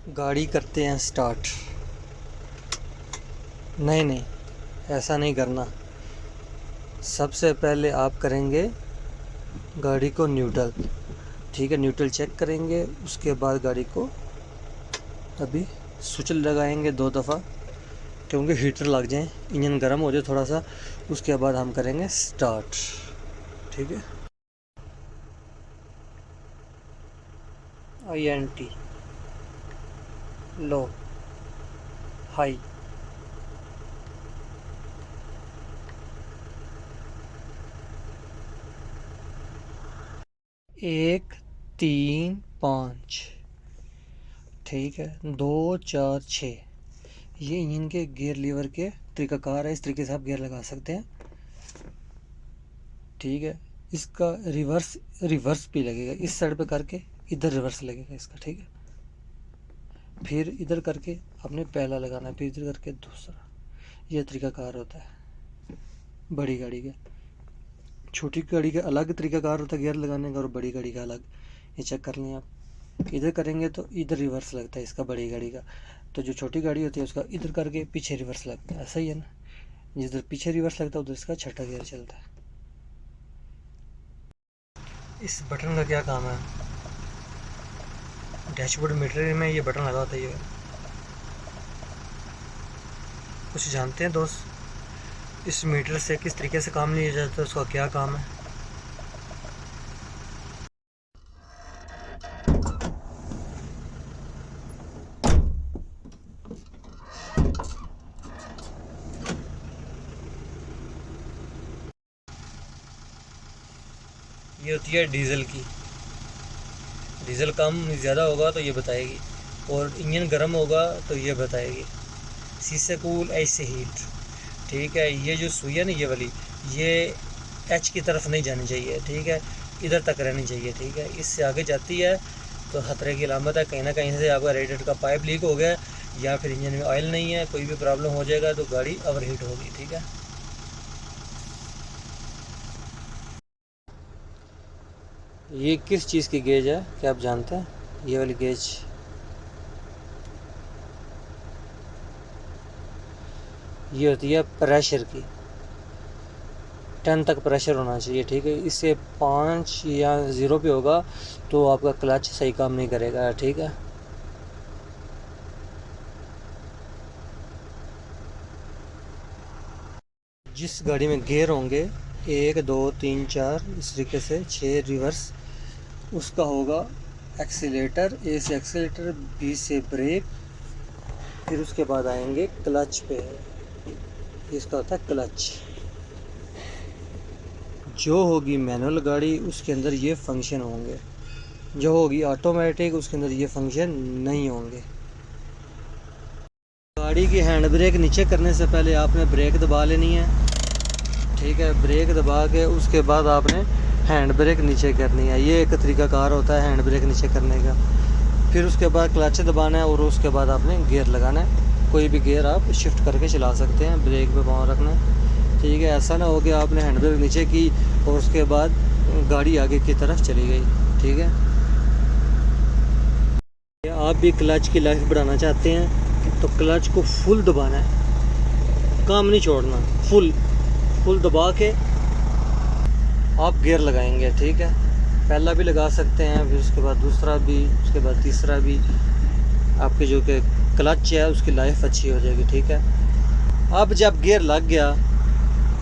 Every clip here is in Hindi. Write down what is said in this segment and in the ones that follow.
गाड़ी करते हैं स्टार्ट। नहीं नहीं, ऐसा नहीं करना। सबसे पहले आप करेंगे गाड़ी को न्यूट्रल। ठीक है, न्यूट्रल चेक करेंगे। उसके बाद गाड़ी को अभी स्विच लगाएंगे 2 दफ़ा, क्योंकि हीटर लग जाए, इंजन गर्म हो जाए थोड़ा सा। उसके बाद हम करेंगे स्टार्ट। ठीक है। INT, लो, हाई। 1 3 5, ठीक है, 2 4 6। ये इंजन के गियर लीवर के तरीकाकार है, इस तरीके से आप गियर लगा सकते हैं। ठीक है। इसका रिवर्स रिवर्स भी लगेगा, इस साइड पे करके इधर रिवर्स लगेगा इसका। ठीक है। फिर इधर करके आपने पहला लगाना है, फिर इधर करके दूसरा। यह तरीकाकार होता है बड़ी गाड़ी का। छोटी गाड़ी का अलग तरीकाकार होता है गियर लगाने का, और बड़ी गाड़ी का अलग। ये चेक कर लें आप। इधर करेंगे तो इधर रिवर्स लगता है इसका, बड़ी गाड़ी का। तो जो छोटी गाड़ी होती है उसका इधर करके पीछे रिवर्स लगता है, ऐसा ही है ना। जिधर पीछे रिवर्स लगता है उधर इसका छठा गियर चलता है। इस बटन का क्या काम है? डैशबोर्ड मीटर में ये बटन लगा होता है। ये कुछ जानते हैं दोस्त, इस मीटर से किस तरीके से काम लिया जाता है, उसका क्या काम है? ये होती है डीजल की। डीजल कम ज़्यादा होगा तो ये बताएगी, और इंजन गर्म होगा तो ये बताएगी। शीशे कूल ऐसे हीट। ठीक है। ये जो सुई है ना, ये वाली, ये एच की तरफ नहीं जानी चाहिए। ठीक है, इधर तक रहनी चाहिए। ठीक है, इससे आगे जाती है तो खतरे की अलामत है। कहीं ना कहीं से आपका रेडिएटर का पाइप लीक हो गया, या फिर इंजन में ऑयल नहीं है, कोई भी प्रॉब्लम हो जाएगा तो गाड़ी ओवरहीट होगी। ठीक है। ये किस चीज़ की गेज है, क्या आप जानते हैं? ये वाली गेज, ये होती है प्रेशर की। 10 तक प्रेशर होना चाहिए। ठीक है, इससे 5 या 0 पे होगा तो आपका क्लच सही काम नहीं करेगा। ठीक है। जिस गाड़ी में गियर होंगे 1 2 3 4 इस तरीके से 6 रिवर्स, उसका होगा एक्सीलेटर। ए से एक्सीलेटर, बी से ब्रेक, फिर उसके बाद आएंगे क्लच पे। इसका होता है क्लच। जो होगी मैनुअल गाड़ी उसके अंदर ये फंक्शन होंगे, जो होगी ऑटोमेटिक उसके अंदर ये फंक्शन नहीं होंगे। गाड़ी की हैंड ब्रेक नीचे करने से पहले आपने ब्रेक दबा लेनी है। ठीक है, ब्रेक दबा के उसके बाद आपने हैंड ब्रेक नीचे करनी है। ये एक तरीकाकार होता है हैंड ब्रेक नीचे करने का। फिर उसके बाद क्लच दबाना है, और उसके बाद आपने गियर लगाना है। कोई भी गियर आप शिफ्ट करके चला सकते हैं, ब्रेक पे पाँव रखना है। ठीक है, ऐसा ना हो कि आपने हैंड ब्रेक नीचे की और उसके बाद गाड़ी आगे की तरफ चली गई। ठीक है। आप भी क्लच की लाइफ बढ़ाना चाहते हैं तो क्लच को फुल दबाना है, काम नहीं छोड़ना। फुल फुल दबा के आप गियर लगाएंगे। ठीक है, पहला भी लगा सकते हैं, फिर उसके बाद दूसरा भी, उसके बाद तीसरा भी। आपके जो कि क्लच है उसकी लाइफ अच्छी हो जाएगी। ठीक है। अब जब गियर लग गया,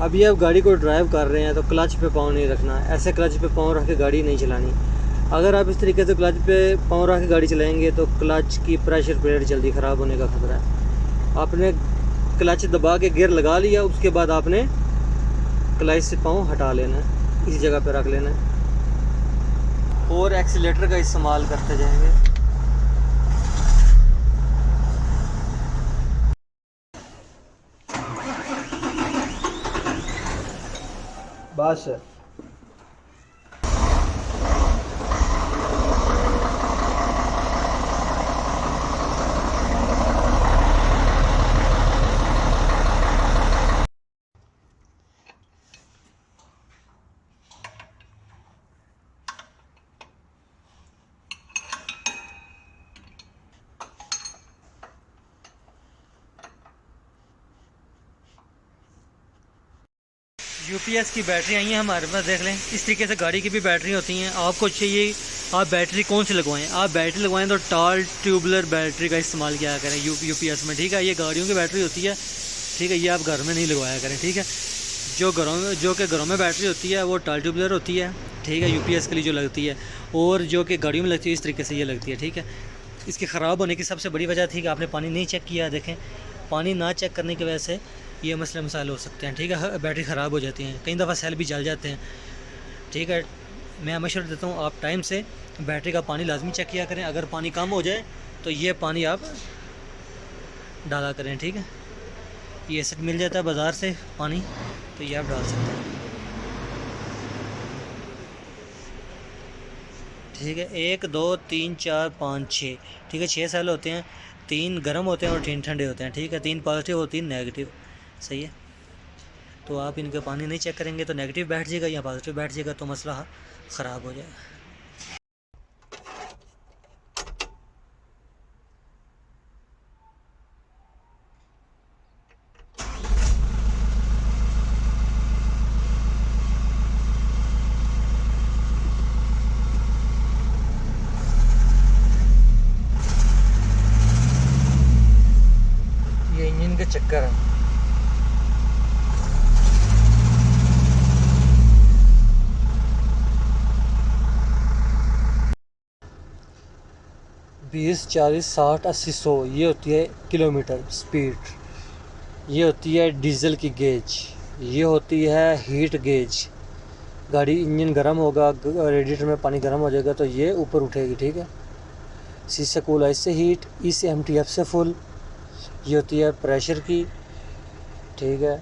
अब ये आप गाड़ी को ड्राइव कर रहे हैं तो क्लच पे पाँव नहीं रखना। ऐसे क्लच पे पाँव रख के गाड़ी नहीं चलानी। अगर आप इस तरीके से क्लच पे पाँव रख के गाड़ी चलाएंगे तो क्लच की प्रेशर प्लेट जल्दी ख़राब होने का खतरा है। आपने क्लच दबा के गियर लगा लिया, उसके बाद आपने क्लच से पाँव हटा लेना है, इस जगह पे रख लेना है, और एक्सीलेटर का इस्तेमाल करते जाएंगे। बस। यूपीएस की बैटरी आई हैं हमारे पास, देख लें। इस तरीके से गाड़ी की भी बैटरी होती हैं। आपको चाहिए आप बैटरी कौन सी लगवाएं, आप बैटरी लगवाएं तो टाल ट्यूबुलर बैटरी का इस्तेमाल किया करें यूपीएस में, ठीक है। ये गाड़ियों की बैटरी होती है, ठीक है। ये आप घर में नहीं लगवाया करें, ठीक है। जो कि घरों में बैटरी होती है वो टाल ट्यूबुलर होती है, ठीक है, यूपीएस के लिए जो लगती है। और जो कि गाड़ियों में लगती है इस तरीके से ये लगती है, ठीक है। इसके ख़राब होने की सबसे बड़ी वजह थी कि आपने पानी नहीं चेक किया। देखें, पानी ना चेक करने की वजह से ये मसले मसाइल हो सकते हैं, ठीक है। बैटरी ख़राब हो जाती हैं, कई दफ़ा सेल भी जल जाते हैं, ठीक है। मैं मशवरा देता हूँ आप टाइम से बैटरी का पानी लाजमी चेक किया करें। अगर पानी कम हो जाए तो ये पानी आप डाला करें, ठीक है। ये सेट मिल जाता है बाज़ार से पानी, तो ये आप डाल सकते हैं, ठीक है। 1 2 3 4 5 6, ठीक है। 6 सेल होते हैं, 3 गर्म होते हैं और 3 ठंडे होते हैं, ठीक है। 3 पॉजिटिव और 3 नेगेटिव, सही है। तो आप इनका पानी नहीं चेक करेंगे तो नेगेटिव बैठ जाएगा या पॉजिटिव बैठ जाएगा, तो मसला ख़राब हो जाएगा। ये इंजन के चक्कर हैं। बीस 40 60 80 100 ये होती है किलोमीटर स्पीड। ये होती है डीजल की गेज, ये होती है हीट गेज। गाड़ी इंजन गर्म होगा, रेडिएटर में पानी गर्म हो जाएगा तो ये ऊपर उठेगी, ठीक है। सी से कूल, इससे हीट, ई से एमटीएफ से फुल। ये होती है प्रेशर की, ठीक है।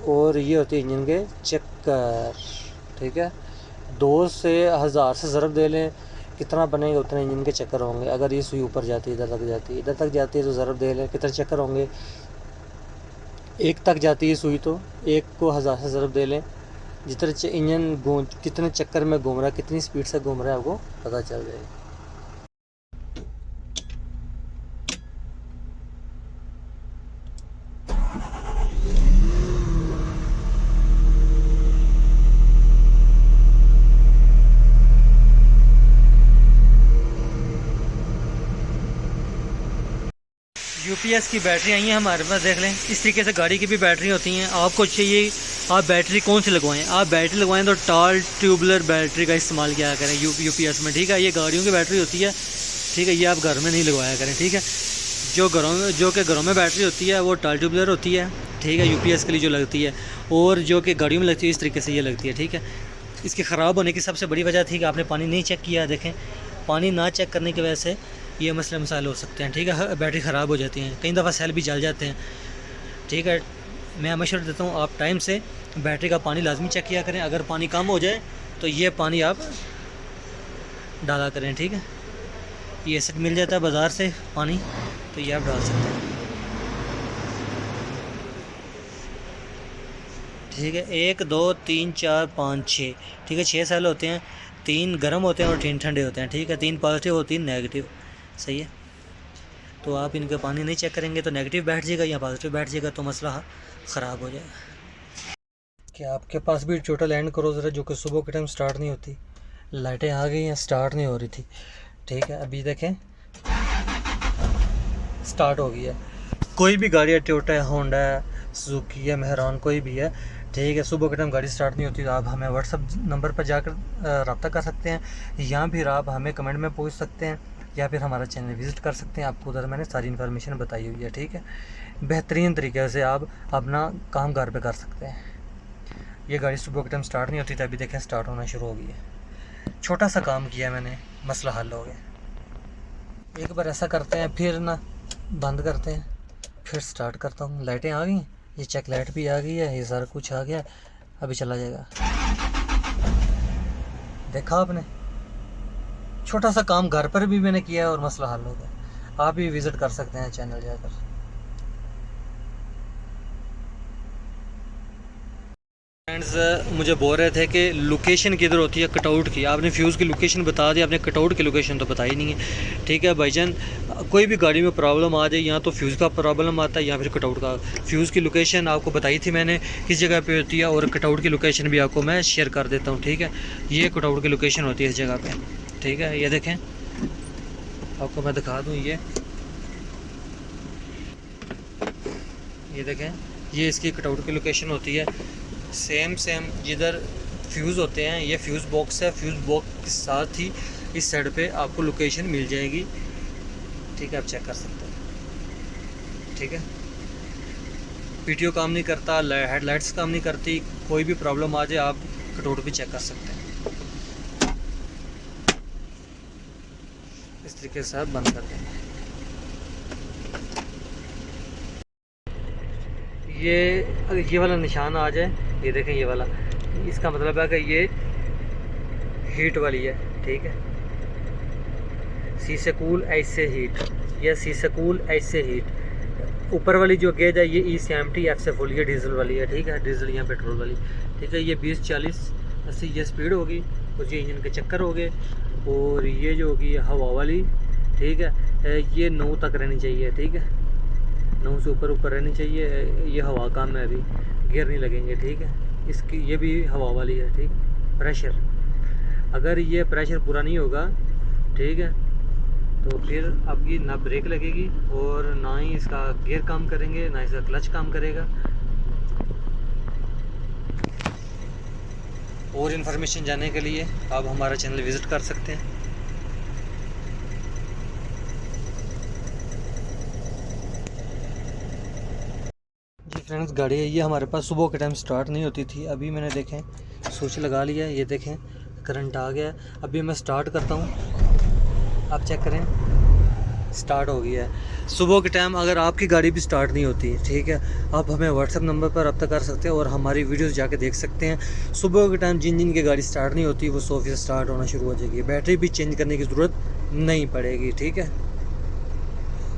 और ये होती है इंजन के चक्कर, ठीक है। 2 से 1000 से ज़रब दे लें, कितना बनेगा उतने इंजन के चक्कर होंगे। अगर ये सुई ऊपर जाती है, इधर तक जाती है, इधर तक जाती है तो ज़रब दे लें, कितने चक्कर होंगे। 1 तक जाती है सुई तो 1 को 1000 से ज़रब दे लें। जितने इंजन कितने चक्कर में घूम रहा है, कितनी स्पीड से घूम रहा है, आपको पता चल जाएगा। यूपीएस की बैटरी आई हैं हमारे पास, देख लें। इस तरीके से गाड़ी की भी बैटरी होती हैं। आपको चाहिए आप बैटरी कौन सी लगवाएं, आप बैटरी लगवाएं तो टाल ट्यूबुलर बैटरी का इस्तेमाल किया करें यूपीएस में, ठीक है। ये गाड़ियों की बैटरी होती है, ठीक है। ये आप घर में नहीं लगवाया करें, ठीक है। जो कि घरों में बैटरी होती है वो टाल ट्यूबुलर होती है, ठीक है, यूपीएस के लिए जो लगती है। और जो कि गाड़ियों में लगती है इस तरीके से ये लगती है, ठीक है। इसके ख़राब होने की सबसे बड़ी वजह थी कि आपने पानी नहीं चेक किया। देखें, पानी ना चेक करने की वजह से ये मसले मसाइल हो सकते हैं, ठीक है। बैटरी ख़राब हो जाती हैं, कई दफ़ा सेल भी जल जाते हैं, ठीक है। मैं मशवरा देता हूँ आप टाइम से बैटरी का पानी लाजमी चेक किया करें। अगर पानी कम हो जाए तो ये पानी आप डाला करें, ठीक है। ये सेट मिल जाता है बाज़ार से पानी, तो ये आप डाल सकते हैं, ठीक है। 1 2 3 4 5 6, ठीक है। 6 सेल होते हैं, 3 गर्म होते हैं और 3 ठंडे होते हैं, ठीक है। 3 पॉजिटिव और 3 नेगेटिव, सही है। तो आप इनका पानी नहीं चेक करेंगे तो नेगेटिव बैठ जाएगा या पॉजिटिव बैठ जाएगा, तो मसला ख़राब हो जाएगा। क्या आपके पास भी टोटल एंड करो ज़रा, जो कि सुबह के टाइम स्टार्ट नहीं होती। लाइटें आ गई हैं, स्टार्ट नहीं हो रही थी, ठीक है। अभी देखें स्टार्ट हो गई है। कोई भी गाड़ी है, टोयोटा है, होंडा है, सुजुकी है, मेहरान, कोई भी है, ठीक है। सुबह के टाइम गाड़ी स्टार्ट नहीं होती तो आप हमें व्हाट्सअप नंबर पर जाकर रब्ता कर सकते हैं, या फिर आप हमें कमेंट में पूछ सकते हैं, या फिर हमारा चैनल विज़िट कर सकते हैं। आपको उधर मैंने सारी इन्फॉर्मेशन बताई हुई है, ठीक है। बेहतरीन तरीके से आप अपना काम घर पे कर सकते हैं। ये गाड़ी सुबह के टाइम स्टार्ट नहीं होती थी, अभी देखें स्टार्ट होना शुरू हो गई है। छोटा सा काम किया मैंने, मसला हल हो गया। एक बार ऐसा करते हैं, फिर ना बंद करते हैं, फिर स्टार्ट करता हूँ। लाइटें आ गई, ये चेक लाइट भी आ गई है, ये सारा कुछ आ गया, अभी चला जाएगा। देखा आपने, छोटा सा काम घर पर भी मैंने किया है और मसला हल हो गया। आप भी विज़िट कर सकते हैं चैनल जाकर। फ्रेंड्स मुझे बोल रहे थे कि लोकेशन किधर होती है कटआउट की। आपने फ्यूज़ की लोकेशन बता दी, आपने कटआउट की लोकेशन तो बताई नहीं है। ठीक है भाईजान, कोई भी गाड़ी में प्रॉब्लम आ जाए, या तो फ्यूज़ का प्रॉब्लम आता है या फिर कटआउट का। फ्यूज़ की लोकेशन आपको बताई थी मैंने किस जगह पे होती है, और कटआउट की लोकेशन भी आपको मैं शेयर कर देता हूँ। ठीक है, ये कटआउट की लोकेशन होती है इस जगह पर। ठीक है, ये देखें, आपको मैं दिखा दूँ। ये देखें, ये इसकी कटआउट की लोकेशन होती है। सेम जिधर फ्यूज़ होते हैं, ये फ्यूज़ बॉक्स है। फ्यूज़ बॉक्स के साथ ही इस साइड पे आपको लोकेशन मिल जाएगी। ठीक है, आप चेक कर सकते हैं। ठीक है, पीटीओ काम नहीं करता, हेडलाइट्स काम नहीं करती, कोई भी प्रॉब्लम आ जाए आप कटआउट भी चेक कर सकते हैं। इस तरीके से आप बंद कर देंगे। ये वाला निशान आ जाए, ये देखें, ये वाला, इसका मतलब है कि ये हीट वाली है। ठीक है, सी से कूल, ऐसे हीट, या सी से कूल, ऐसे हीट। ऊपर वाली जो गेज है ये ई से एम्प्टी, एफ से फुल, ये डीजल वाली है। ठीक है, डीजल या पेट्रोल वाली। ठीक है, ये 20, 40, 80 ये स्पीड होगी, और ये इंजन के चक्कर हो गए। और ये जो होगी हवा वाली, ठीक है, ये 9 तक रहनी चाहिए। ठीक है, 9 से ऊपर रहनी चाहिए। ये हवा काम में अभी गियर नहीं लगेंगे। ठीक है, इसकी ये भी हवा वाली है। ठीक है, प्रेशर, अगर ये प्रेशर पूरा नहीं होगा, ठीक है, तो फिर आपकी ना ब्रेक लगेगी, और ना ही इसका गियर काम करेंगे, ना इसका क्लच काम करेगा। और इन्फॉर्मेशन जानने के लिए आप हमारा चैनल विज़िट कर सकते हैं। फ्रेंड्स, गाड़ी है ये हमारे पास सुबह के टाइम स्टार्ट नहीं होती थी। अभी मैंने देखें स्विच लगा लिया, ये देखें करंट आ गया। अभी मैं स्टार्ट करता हूँ, आप चेक करें, स्टार्ट हो गया है। सुबह के टाइम अगर आपकी गाड़ी भी स्टार्ट नहीं होती, ठीक है, आप हमें व्हाट्सएप नंबर पर रब्ता कर सकते हैं और हमारी वीडियोस जाके देख सकते हैं। सुबह के टाइम जिन की गाड़ी स्टार्ट नहीं होती वो 100% स्टार्ट होना शुरू हो जाएगी। बैटरी भी चेंज करने की ज़रूरत नहीं पड़ेगी। ठीक है,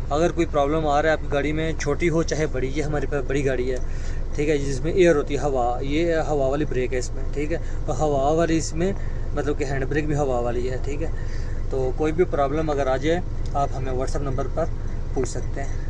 अगर कोई प्रॉब्लम आ रहा है आपकी गाड़ी में, छोटी हो चाहे बड़ी, ये हमारे पास बड़ी गाड़ी है। ठीक है, जिसमें एयर होती है, हवा, ये हवा वाली ब्रेक है इसमें। ठीक है, तो हवा वाली इसमें मतलब कि हैंड ब्रेक भी हवा वाली है। ठीक है, तो कोई भी प्रॉब्लम अगर आ जाए आप हमें व्हाट्सएप नंबर पर पूछ सकते हैं।